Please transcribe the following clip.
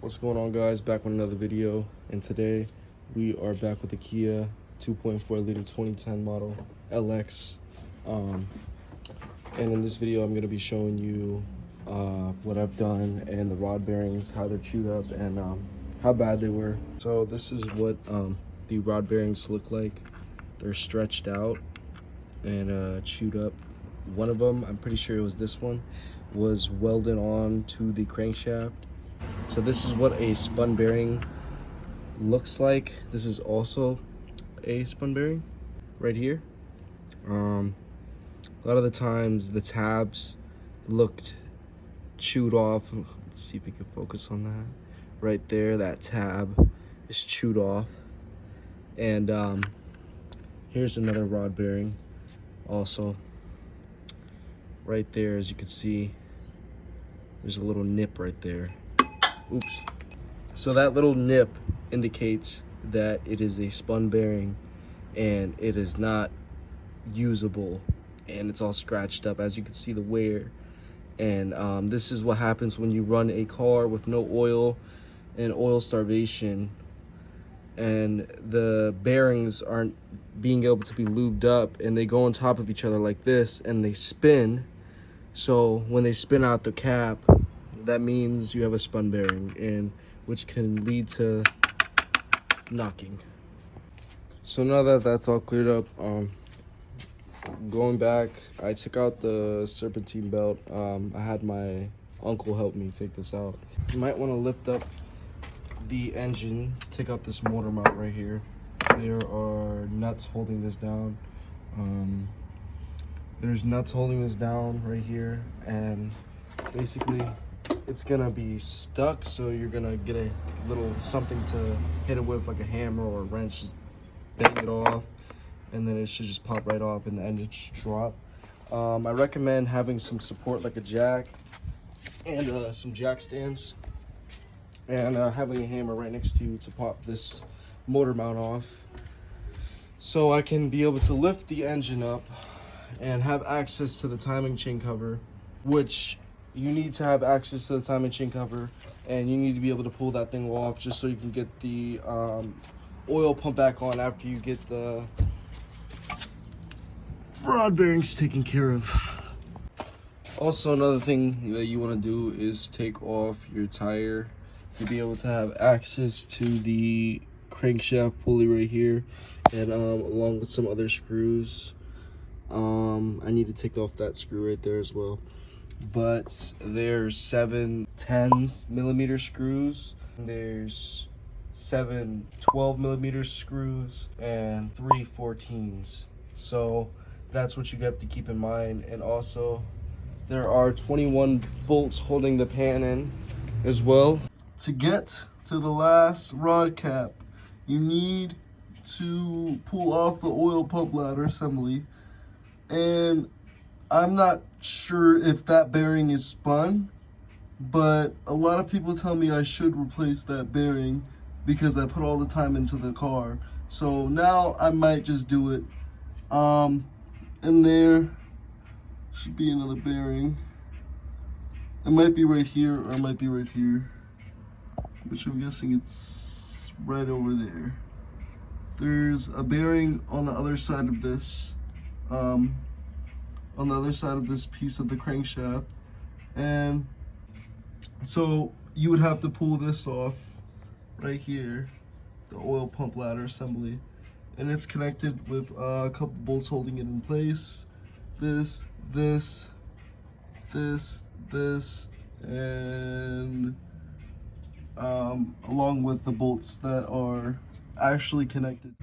What's going on, guys? Back with another video, and today we are back with the Kia 2.4 liter 2010 model LX. And in this video I'm going to be showing you what I've done and the rod bearings, how they're chewed up, and how bad they were. So this is what the rod bearings look like. They're stretched out and chewed up. One of them, I'm pretty sure it was this one, was welded on to the crankshaft. So this is what a spun bearing looks like. This is also a spun bearing right here. A lot of the times the tabs looked chewed off. Let's see if we can focus on that. Right there, that tab is chewed off. And here's another rod bearing also. Right there, as you can see, there's a little nip right there. Oops. So that little nip indicates that it is a spun bearing and it is not usable, and it's all scratched up, as you can see the wear. And this is what happens when you run a car with no oil and oil starvation, and the bearings aren't being able to be lubed up, and they go on top of each other like this and they spin. So when they spin out the cap, that means you have a spun bearing, and which can lead to knocking. So now that that's all cleared up, going back, I took out the serpentine belt. I had my uncle help me take this out. You might want to lift up the engine, take out this motor mount right here. There are nuts holding this down. There's nuts holding this down right here, and basically it's gonna be stuck, so you're gonna get a little something to hit it with, like a hammer or a wrench. Just bang it off, and then it should just pop right off and the engine should drop. I recommend having some support like a jack and some jack stands, and having a hammer right next to you to pop this motor mount off, so I can be able to lift the engine up and have access to the timing chain cover, which you need to have access to the timing chain cover, and you need to be able to pull that thing off just so you can get the oil pump back on after you get the rod bearings taken care of. Also, another thing that you want to do is take off your tire to be able to have access to the crankshaft pulley right here, and along with some other screws. I need to take off that screw right there as well. But there's 7 10mm screws, there's 7 12mm screws, and 3 14s. So that's what you have to keep in mind. And also there are 21 bolts holding the pan in as well. To get to the last rod cap, you need to pull off the oil pump ladder assembly, and I'm not sure if that bearing is spun, but a lot of people tell me I should replace that bearing because I put all the time into the car. So now I might just do it. And there should be another bearing. It might be right here, or it might be right here, which I'm guessing it's right over there. There's a bearing on the other side of this, on the other side of this piece of the crankshaft, and so you would have to pull this off right here, the oil pump ladder assembly, and it's connected with a couple bolts holding it in place. This, and along with the bolts that are actually connected.